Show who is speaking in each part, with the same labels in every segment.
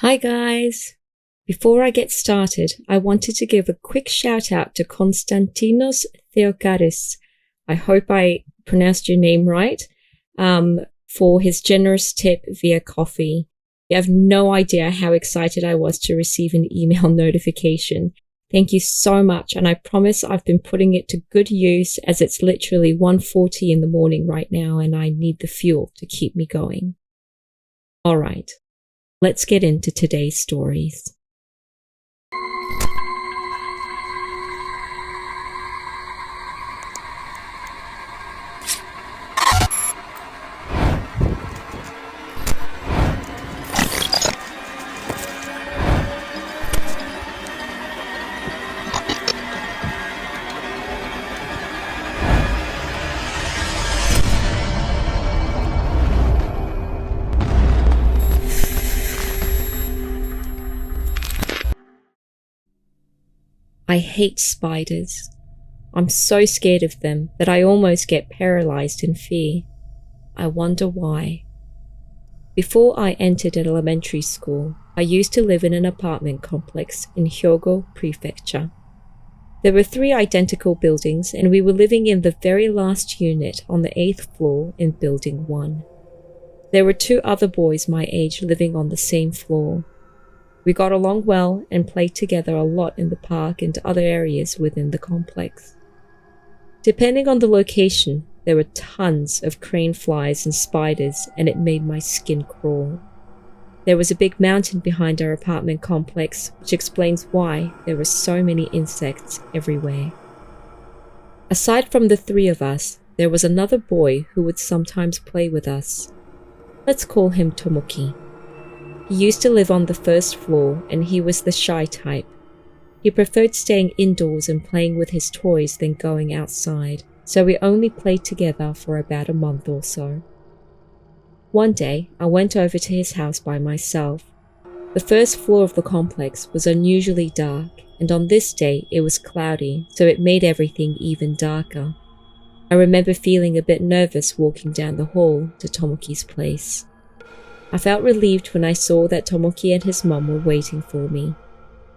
Speaker 1: Hi guys! Before I get started, I wanted to give a quick shout out to Konstantinos Theokaris. I hope I pronounced your name right, for his generous tip via coffee. You have no idea how excited I was to receive an email notification. Thank you so much, and I promise I've been putting it to good use as it's literally 1:40 in the morning right now and I need the fuel to keep me going. Alright. Let's get into today's stories. I hate spiders. I'm so scared of them that I almost get paralyzed in fear. I wonder why. Before I entered elementary school, I used to live in an apartment complex in Hyogo Prefecture. There were 3 identical buildings and we were living in the very last unit on the 8th floor in Building 1. There were 2 other boys my age living on the same floor. We got along well and played together a lot in the park and other areas within the complex. Depending on the location, there were tons of crane flies and spiders, and it made my skin crawl. There was a big mountain behind our apartment complex, which explains why there were so many insects everywhere. Aside from the 3 of us, there was another boy who would sometimes play with us. Let's call him Tomoki. He used to live on the 1st floor and he was the shy type. He preferred staying indoors and playing with his toys than going outside, so we only played together for about a month or so. One day, I went over to his house by myself. The 1st floor of the complex was unusually dark, and on this day it was cloudy, so it made everything even darker. I remember feeling a bit nervous walking down the hall to Tomoki's place. I felt relieved when I saw that Tomoki and his mum were waiting for me.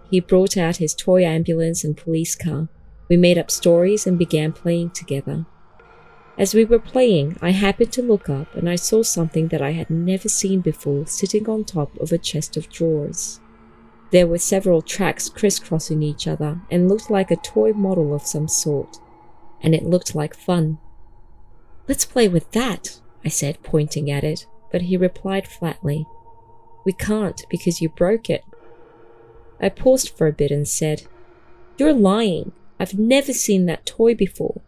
Speaker 1: He brought out his toy ambulance and police car. We made up stories and began playing together. As we were playing, I happened to look up and I saw something that I had never seen before sitting on top of a chest of drawers. There were several tracks crisscrossing each other and looked like a toy model of some sort. And it looked like fun. "Let's play with that," I said, pointing at it. But he replied flatly, "We can't because you broke it." I paused for a bit and said, "You're lying. I've never seen that toy before."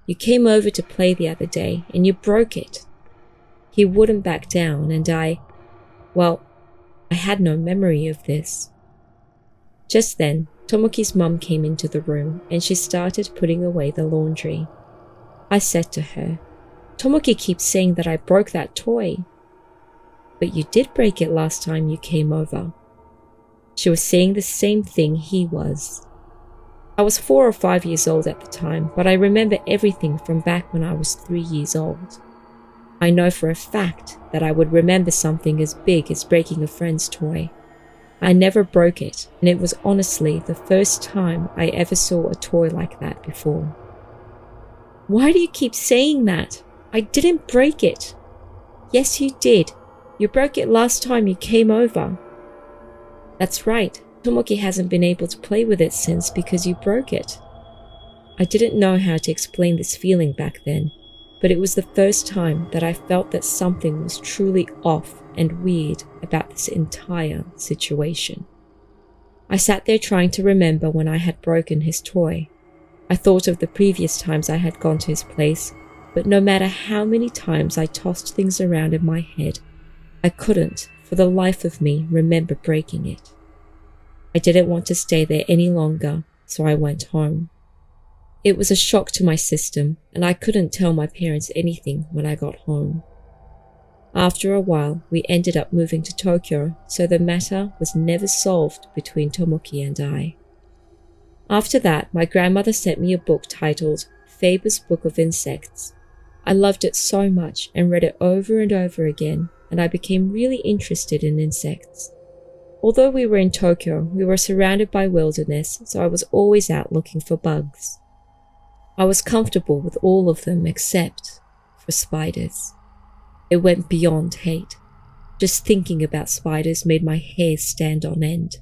Speaker 1: "You came over to play the other day and you broke it." He wouldn't back down and I had no memory of this. Just then, Tomoki's mum came into the room and she started putting away the laundry. I said to her, "Tomoki keeps saying that I broke that toy." "But you did break it last time you came over." She was saying the same thing he was. I was 4 or 5 years old at the time, but I remember everything from back when I was 3 years old. I know for a fact that I would remember something as big as breaking a friend's toy. I never broke it, and it was honestly the first time I ever saw a toy like that before. "Why do you keep saying that? I didn't break it." "Yes, you did. You broke it last time you came over." "That's right. Tomoki hasn't been able to play with it since because you broke it." I didn't know how to explain this feeling back then, but it was the first time that I felt that something was truly off and weird about this entire situation. I sat there trying to remember when I had broken his toy. I thought of the previous times I had gone to his place, but no matter how many times I tossed things around in my head, I couldn't, for the life of me, remember breaking it. I didn't want to stay there any longer, so I went home. It was a shock to my system, and I couldn't tell my parents anything when I got home. After a while, we ended up moving to Tokyo, so the matter was never solved between Tomoki and I. After that, my grandmother sent me a book titled Faber's Book of Insects. I loved it so much and read it over and over again, and I became really interested in insects. Although we were in Tokyo, we were surrounded by wilderness, so I was always out looking for bugs. I was comfortable with all of them except for spiders. It went beyond hate. Just thinking about spiders made my hair stand on end.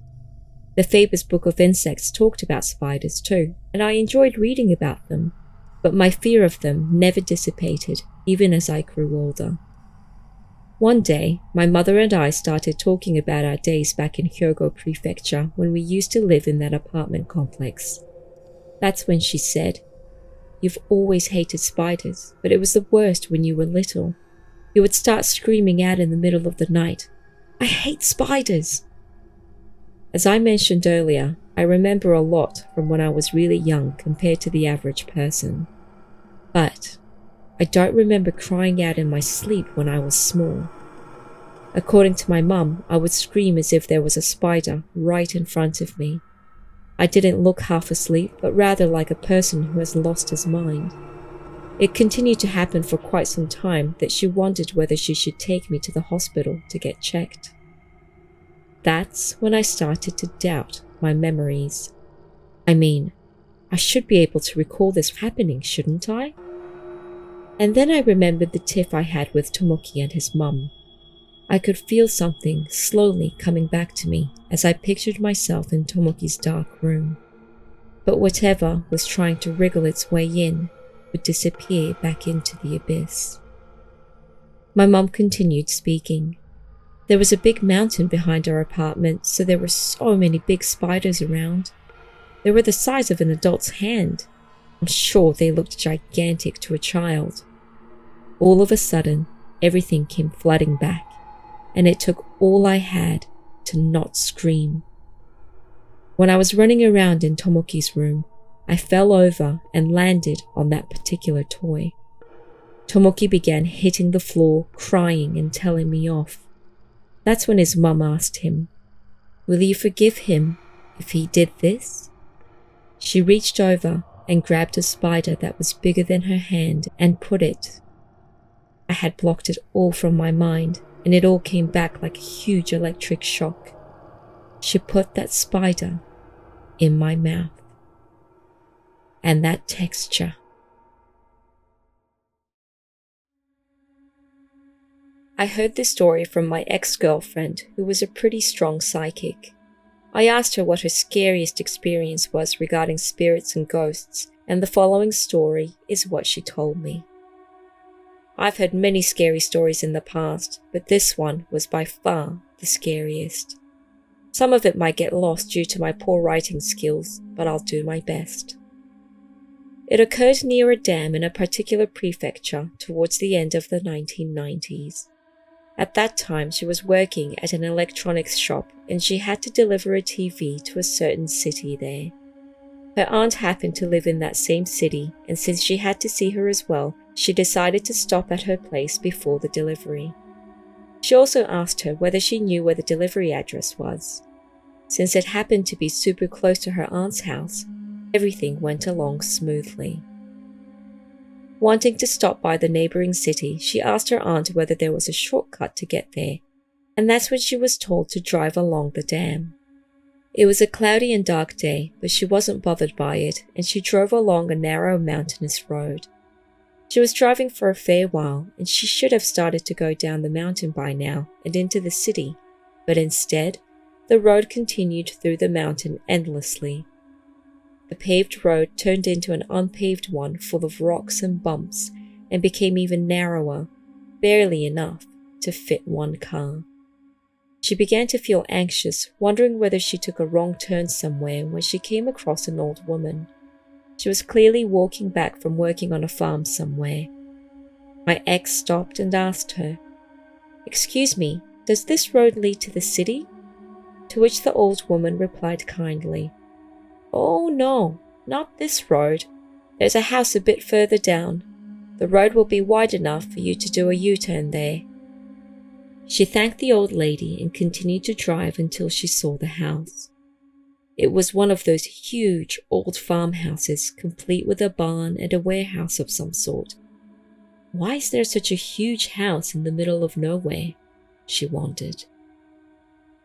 Speaker 1: The Faber's Book of Insects talked about spiders too, and I enjoyed reading about them, but my fear of them never dissipated, even as I grew older. One day, my mother and I started talking about our days back in Hyogo Prefecture when we used to live in that apartment complex. That's when she said, "You've always hated spiders, but it was the worst when you were little. You would start screaming out in the middle of the night, 'I hate spiders!'" As I mentioned earlier, I remember a lot from when I was really young compared to the average person. But I don't remember crying out in my sleep when I was small. According to my mum, I would scream as if there was a spider right in front of me. I didn't look half asleep, but rather like a person who has lost his mind. It continued to happen for quite some time that she wondered whether she should take me to the hospital to get checked. That's when I started to doubt my memories. I mean, I should be able to recall this happening, shouldn't I? And then I remembered the tiff I had with Tomoki and his mum. I could feel something slowly coming back to me as I pictured myself in Tomoki's dark room. But whatever was trying to wriggle its way in would disappear back into the abyss. My mum continued speaking. There was a big mountain behind our apartment, so there were so many big spiders around. They were the size of an adult's hand. I'm sure they looked gigantic to a child. All of a sudden, everything came flooding back, and it took all I had to not scream. When I was running around in Tomoki's room, I fell over and landed on that particular toy. Tomoki began hitting the floor, crying and telling me off. That's when his mum asked him, "Will you forgive him if he did this?" She reached over and grabbed a spider that was bigger than her hand and put it. I had blocked it all from my mind, and it all came back like a huge electric shock. She put that spider in my mouth. And that texture. I heard this story from my ex-girlfriend, who was a pretty strong psychic. I asked her what her scariest experience was regarding spirits and ghosts, and the following story is what she told me. I've heard many scary stories in the past, but this one was by far the scariest. Some of it might get lost due to my poor writing skills, but I'll do my best. It occurred near a dam in a particular prefecture towards the end of the 1990s. At that time, she was working at an electronics shop and she had to deliver a TV to a certain city there. Her aunt happened to live in that same city, and since she had to see her as well, she decided to stop at her place before the delivery. She also asked her whether she knew where the delivery address was. Since it happened to be super close to her aunt's house, everything went along smoothly. Wanting to stop by the neighboring city, she asked her aunt whether there was a shortcut to get there, and that's when she was told to drive along the dam. It was a cloudy and dark day, but she wasn't bothered by it, and she drove along a narrow mountainous road. She was driving for a fair while, and she should have started to go down the mountain by now and into the city, but instead, the road continued through the mountain endlessly. The paved road turned into an unpaved one full of rocks and bumps and became even narrower, barely enough to fit one car. She began to feel anxious, wondering whether she took a wrong turn somewhere when she came across an old woman. She was clearly walking back from working on a farm somewhere. My ex stopped and asked her, "Excuse me, does this road lead to the city?" To which the old woman replied kindly, "Oh no, not this road. There's a house a bit further down. The road will be wide enough for you to do a U-turn there." She thanked the old lady and continued to drive until she saw the house. It was one of those huge old farmhouses, complete with a barn and a warehouse of some sort. Why is there such a huge house in the middle of nowhere? She wondered.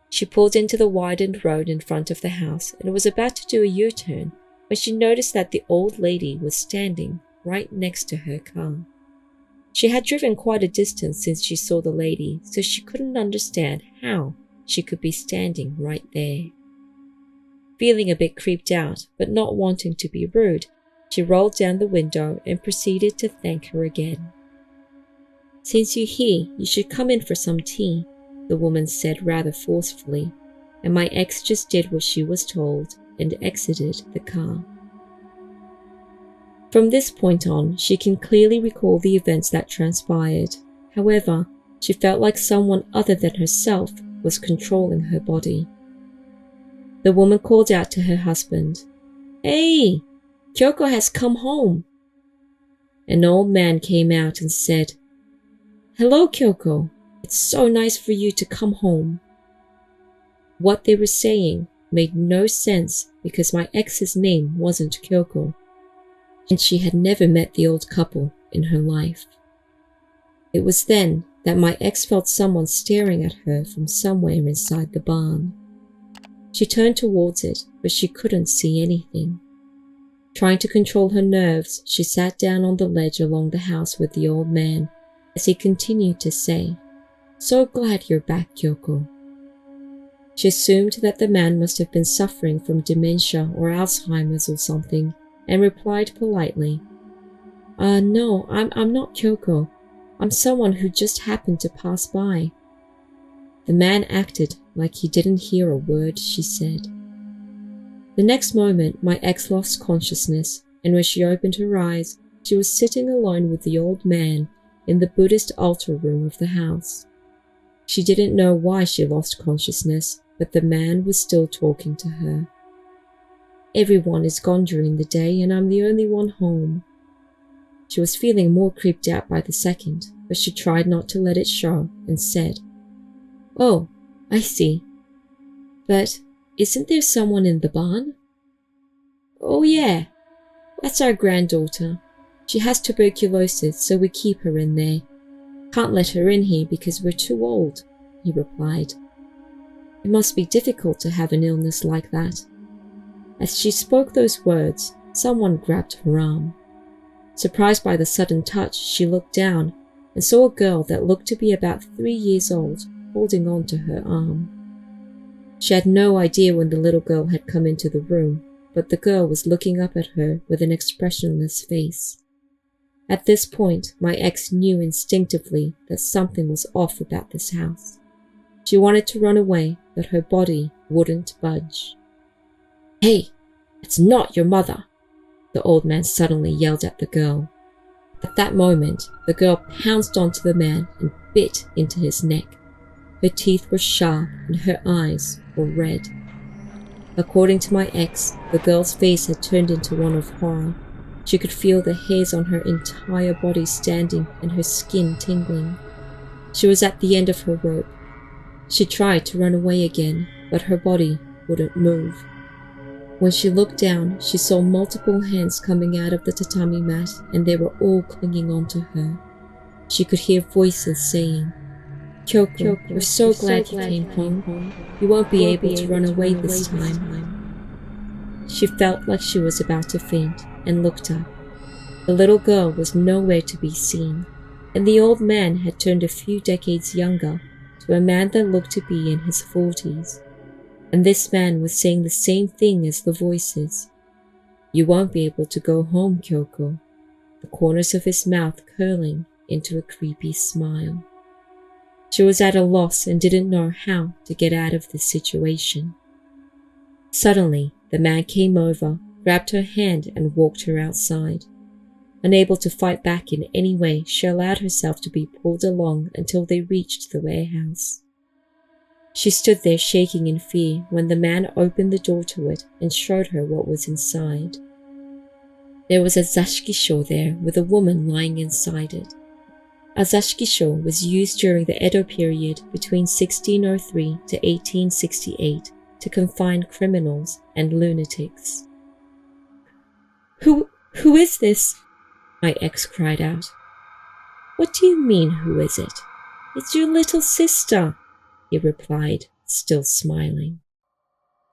Speaker 1: She pulled into the widened road in front of the house and was about to do a U-turn when she noticed that the old lady was standing right next to her car. She had driven quite a distance since she saw the lady, so she couldn't understand how she could be standing right there. Feeling a bit creeped out, but not wanting to be rude, she rolled down the window and proceeded to thank her again. "Since you're here, you should come in for some tea," the woman said rather forcefully, and my ex just did what she was told and exited the car. From this point on, she can clearly recall the events that transpired. However, she felt like someone other than herself was controlling her body. The woman called out to her husband, "Hey, Kyoko has come home." An old man came out and said, "Hello, Kyoko. It's so nice for you to come home." What they were saying made no sense because my ex's name wasn't Kyoko, and she had never met the old couple in her life. It was then that my ex felt someone staring at her from somewhere inside the barn. She turned towards it, but she couldn't see anything. Trying to control her nerves, she sat down on the ledge along the house with the old man as he continued to say, "So glad you're back, Kyoko." She assumed that the man must have been suffering from dementia or Alzheimer's or something, and replied politely, No, I'm not Kyoko. I'm someone who just happened to pass by." The man acted like he didn't hear a word she said. The next moment, my ex lost consciousness, and when she opened her eyes, she was sitting alone with the old man in the Buddhist altar room of the house. She didn't know why she lost consciousness, but the man was still talking to her. "Everyone is gone during the day and I'm the only one home." She was feeling more creeped out by the second, but she tried not to let it show and said, "Oh, I see. But isn't there someone in the barn?" "Oh yeah, that's our granddaughter. She has tuberculosis, so we keep her in there. Can't let her in here because we're too old," he replied. It must be difficult to have an illness like that. As she spoke those words, someone grabbed her arm. Surprised by the sudden touch, she looked down and saw a girl that looked to be about 3 years old holding on to her arm. She had no idea when the little girl had come into the room, but the girl was looking up at her with an expressionless face. At this point, my ex knew instinctively that something was off about this house. She wanted to run away, but her body wouldn't budge. "Hey, it's not your mother," the old man suddenly yelled at the girl. At that moment, the girl pounced onto the man and bit into his neck. Her teeth were sharp and her eyes were red. According to my ex, the girl's face had turned into one of horror. She could feel the hairs on her entire body standing and her skin tingling. She was at the end of her rope. She tried to run away again, but her body wouldn't move. When she looked down, she saw multiple hands coming out of the tatami mat, and they were all clinging onto her. She could hear voices saying, Kyoko, we're so glad you came home. You won't be able to run away this time." She felt like she was about to faint and looked up. The little girl was nowhere to be seen, and the old man had turned a few decades younger to a man that looked to be in his 40s. And this man was saying the same thing as the voices. "You won't be able to go home, Kyoko," the corners of his mouth curling into a creepy smile. She was at a loss and didn't know how to get out of this situation. Suddenly, the man came over, grabbed her hand and walked her outside. Unable to fight back in any way, she allowed herself to be pulled along until they reached the warehouse. She stood there shaking in fear when the man opened the door to it and showed her what was inside. There was a zashikisho there with a woman lying inside it. A zashikisho was used during the Edo period between 1603 to 1868 to confine criminals and lunatics. Who is this?" my ex cried out. "What do you mean, who is it? It's your little sister," he replied, still smiling.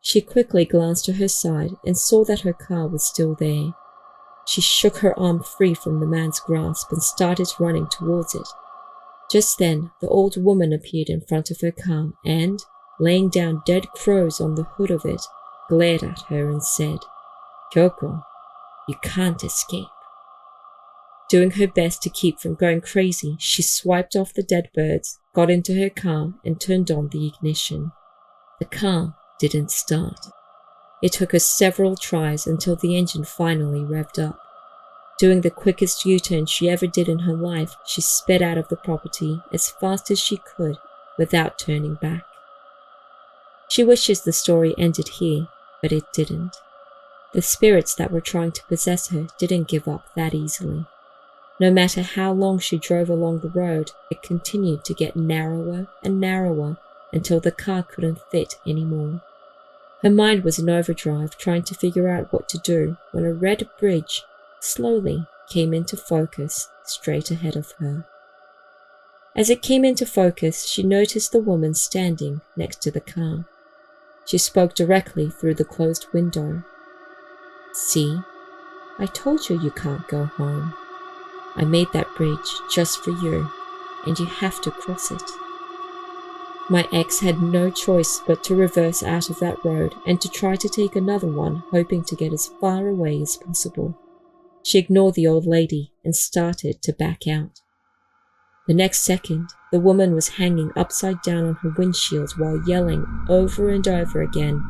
Speaker 1: She quickly glanced to her side and saw that her car was still there. She shook her arm free from the man's grasp and started running towards it. Just then, the old woman appeared in front of her car and, laying down dead crows on the hood of it, glared at her and said, "Kyoko, you can't escape." Doing her best to keep from going crazy, she swiped off the dead birds, got into her car, and turned on the ignition. The car didn't start. It took her several tries until the engine finally revved up. Doing the quickest U-turn she ever did in her life, she sped out of the property as fast as she could without turning back. She wishes the story ended here, but it didn't. The spirits that were trying to possess her didn't give up that easily. No matter how long she drove along the road, it continued to get narrower and narrower until the car couldn't fit anymore. Her mind was in overdrive, trying to figure out what to do when a red bridge slowly came into focus straight ahead of her. As it came into focus, she noticed the woman standing next to the car. She spoke directly through the closed window. "See, I told you can't go home. I made that bridge just for you, and you have to cross it." My ex had no choice but to reverse out of that road and to try to take another one, hoping to get as far away as possible. She ignored the old lady and started to back out. The next second, the woman was hanging upside down on her windshield while yelling over and over again,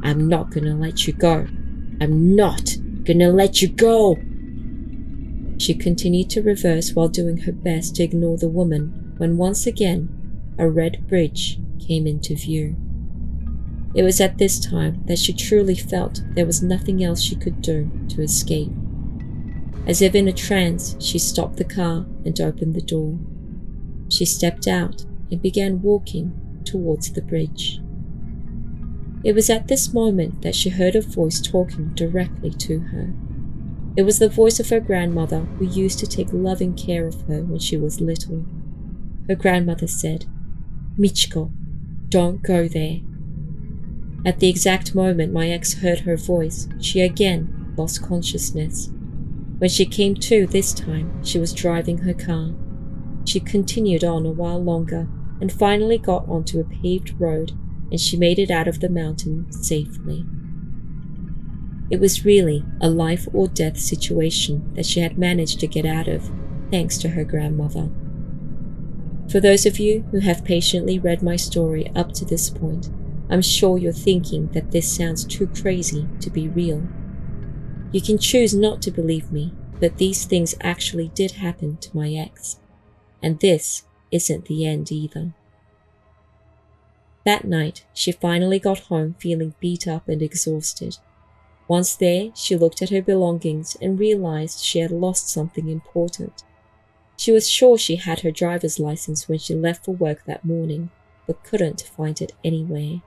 Speaker 1: "I'm not gonna let you go. I'm not gonna let you go." She continued to reverse while doing her best to ignore the woman when once again a red bridge came into view. It was at this time that she truly felt there was nothing else she could do to escape. As if in a trance, she stopped the car and opened the door. She stepped out and began walking towards the bridge. It was at this moment that she heard a voice talking directly to her. It was the voice of her grandmother, who used to take loving care of her when she was little. Her grandmother said, "Michiko, don't go there." At the exact moment my ex heard her voice, she again lost consciousness. When she came to this time, she was driving her car. She continued on a while longer and finally got onto a paved road, and she made it out of the mountain safely. It was really a life or death situation that she had managed to get out of, thanks to her grandmother. For those of you who have patiently read my story up to this point, I'm sure you're thinking that this sounds too crazy to be real. You can choose not to believe me, but these things actually did happen to my ex. And this isn't the end either. That night, she finally got home feeling beat up and exhausted. Once there, she looked at her belongings and realized she had lost something important. She was sure she had her driver's license when she left for work that morning, but couldn't find it anywhere.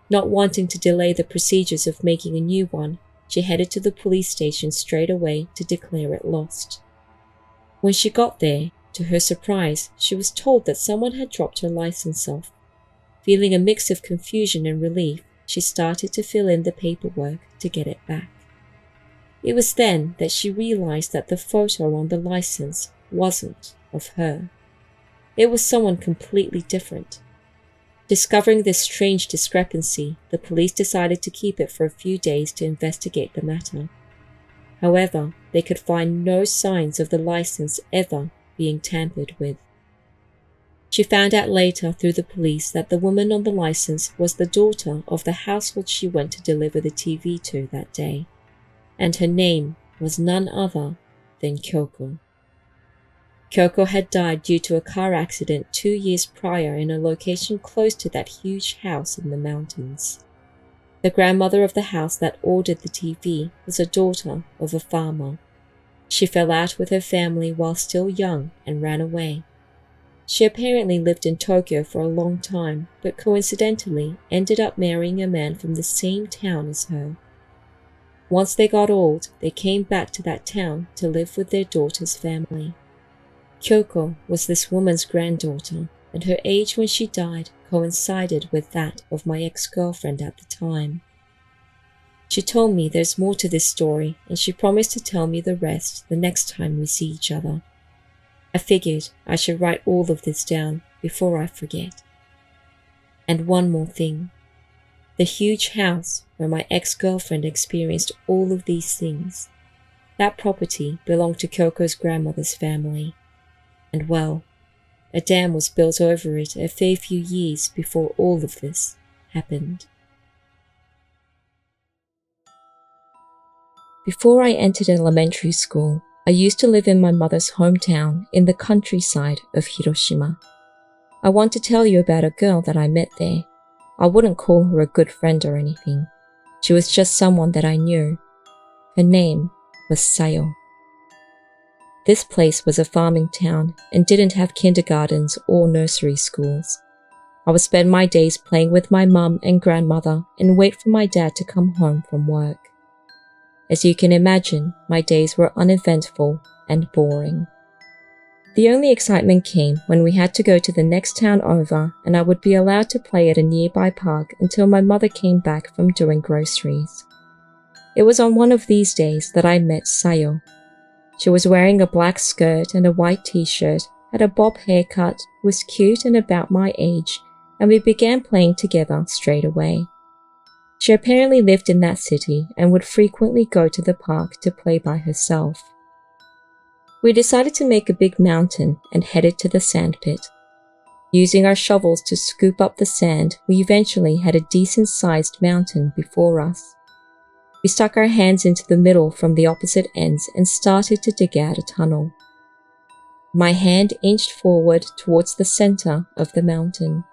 Speaker 1: Not wanting to delay the procedures of making a new one, she headed to the police station straight away to declare it lost. When she got there, to her surprise, she was told that someone had dropped her license off. Feeling a mix of confusion and relief, she started to fill in the paperwork to get it back. It was then that she realized that the photo on the license wasn't of her. It was someone completely different. Discovering this strange discrepancy, the police decided to keep it for a few days to investigate the matter. However, they could find no signs of the license ever being tampered with. She found out later through the police that the woman on the license was the daughter of the household she went to deliver the TV to that day, and her name was none other than Kyoko. Kyoko had died due to a car accident 2 years prior in a location close to that huge house in the mountains. The grandmother of the house that ordered the TV was a daughter of a farmer. She fell out with her family while still young and ran away. She apparently lived in Tokyo for a long time, but coincidentally ended up marrying a man from the same town as her. Once they got old, they came back to that town to live with their daughter's family. Kyoko was this woman's granddaughter, and her age when she died coincided with that of my ex-girlfriend at the time. She told me there's more to this story, and she promised to tell me the rest the next time we see each other. I figured I should write all of this down before I forget. And one more thing. The huge house where my ex-girlfriend experienced all of these things, that property belonged to Kyoko's grandmother's family. And well, a dam was built over it a fair few years before all of this happened. Before I entered elementary school, I used to live in my mother's hometown in the countryside of Hiroshima. I want to tell you about a girl that I met there. I wouldn't call her a good friend or anything. She was just someone that I knew. Her name was Sayo. This place was a farming town and didn't have kindergartens or nursery schools. I would spend my days playing with my mum and grandmother and wait for my dad to come home from work. As you can imagine, my days were uneventful and boring. The only excitement came when we had to go to the next town over and I would be allowed to play at a nearby park until my mother came back from doing groceries. It was on one of these days that I met Sayo. She was wearing a black skirt and a white t-shirt, had a bob haircut, was cute and about my age, and we began playing together straight away. She apparently lived in that city and would frequently go to the park to play by herself. We decided to make a big mountain and headed to the sand pit. Using our shovels to scoop up the sand, we eventually had a decent-sized mountain before us. We stuck our hands into the middle from the opposite ends and started to dig out a tunnel. My hand inched forward towards the center of the mountain.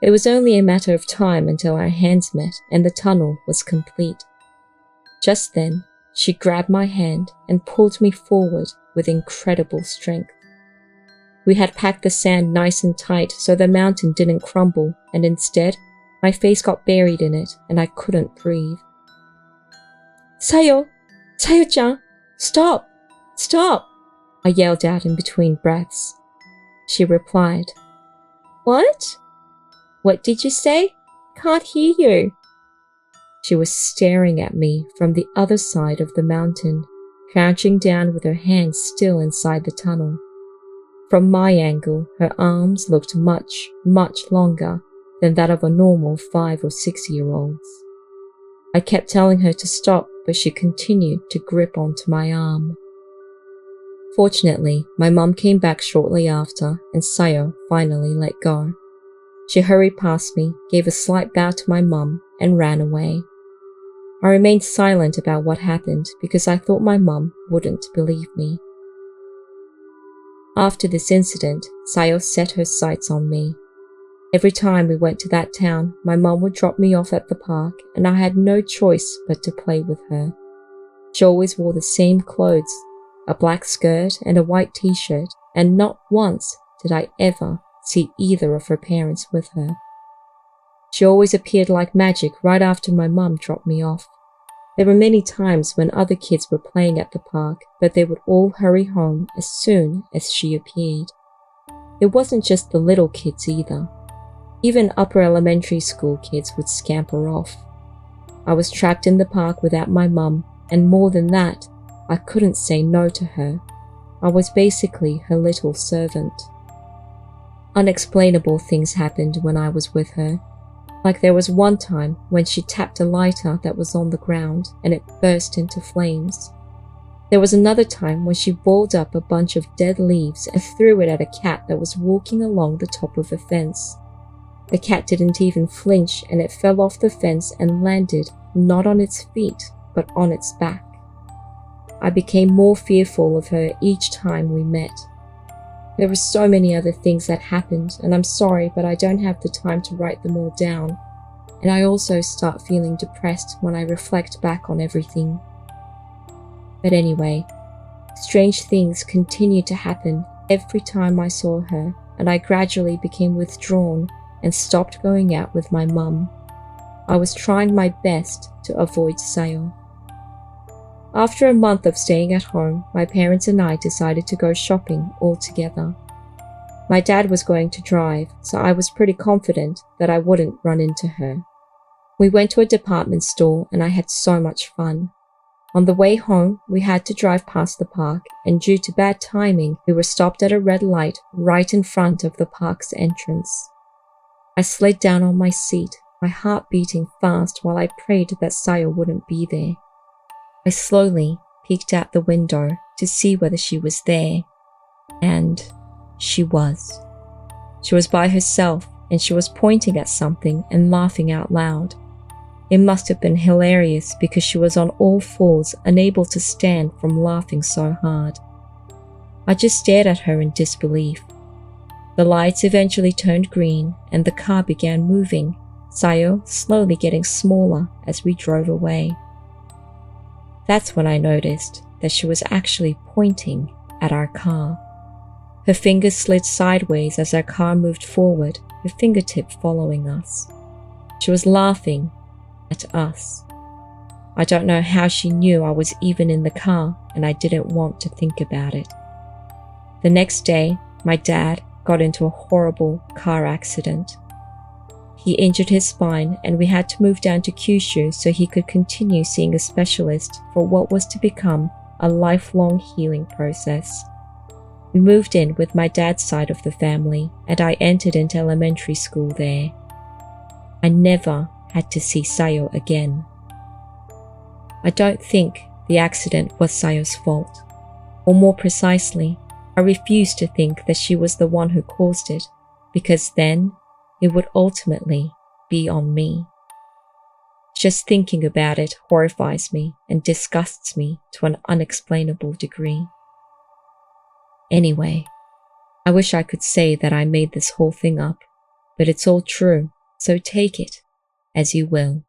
Speaker 1: It was only a matter of time until our hands met and the tunnel was complete. Just then, she grabbed my hand and pulled me forward with incredible strength. We had packed the sand nice and tight so the mountain didn't crumble, and instead, my face got buried in it and I couldn't breathe. "Sayo! Sayo-chan! Stop! Stop!" I yelled out in between breaths. She replied, "What? What did you say? Can't hear you." She was staring at me from the other side of the mountain, crouching down with her hands still inside the tunnel. From my angle, her arms looked much, much longer than that of a normal 5 or 6-year-old's. I kept telling her to stop, but she continued to grip onto my arm. Fortunately, my mum came back shortly after, and Sayo finally let go. She hurried past me, gave a slight bow to my mum, and ran away. I remained silent about what happened because I thought my mum wouldn't believe me. After this incident, Sayo set her sights on me. Every time we went to that town, my mum would drop me off at the park and I had no choice but to play with her. She always wore the same clothes, a black skirt and a white t-shirt, and not once did I ever see either of her parents with her. She always appeared like magic right after my mum dropped me off. There were many times when other kids were playing at the park, but they would all hurry home as soon as she appeared. It wasn't just the little kids either. Even upper elementary school kids would scamper off. I was trapped in the park without my mum, and more than that, I couldn't say no to her. I was basically her little servant. Unexplainable things happened when I was with her. Like there was one time when she tapped a lighter that was on the ground and it burst into flames. There was another time when she balled up a bunch of dead leaves and threw it at a cat that was walking along the top of a fence. The cat didn't even flinch and it fell off the fence and landed not on its feet but on its back. I became more fearful of her each time we met. There were so many other things that happened, and I'm sorry, but I don't have the time to write them all down. And I also start feeling depressed when I reflect back on everything. But anyway, strange things continued to happen every time I saw her, and I gradually became withdrawn and stopped going out with my mum. I was trying my best to avoid Sayo. After a month of staying at home, my parents and I decided to go shopping all together. My dad was going to drive, so I was pretty confident that I wouldn't run into her. We went to a department store and I had so much fun. On the way home, we had to drive past the park, and due to bad timing, we were stopped at a red light right in front of the park's entrance. I slid down on my seat, my heart beating fast while I prayed that Sayo wouldn't be there. I slowly peeked out the window to see whether she was there, and she was. She was by herself, and she was pointing at something and laughing out loud. It must have been hilarious because she was on all fours, unable to stand from laughing so hard. I just stared at her in disbelief. The lights eventually turned green and the car began moving, Sayo slowly getting smaller as we drove away. That's when I noticed that she was actually pointing at our car. Her fingers slid sideways as our car moved forward, her fingertip following us. She was laughing at us. I don't know how she knew I was even in the car, and I didn't want to think about it. The next day, my dad got into a horrible car accident. He injured his spine and we had to move down to Kyushu so he could continue seeing a specialist for what was to become a lifelong healing process. We moved in with my dad's side of the family and I entered into elementary school there. I never had to see Sayo again. I don't think the accident was Sayo's fault, or more precisely, I refuse to think that she was the one who caused it, because then it would ultimately be on me. Just thinking about it horrifies me and disgusts me to an unexplainable degree. Anyway, I wish I could say that I made this whole thing up, but it's all true, so take it as you will.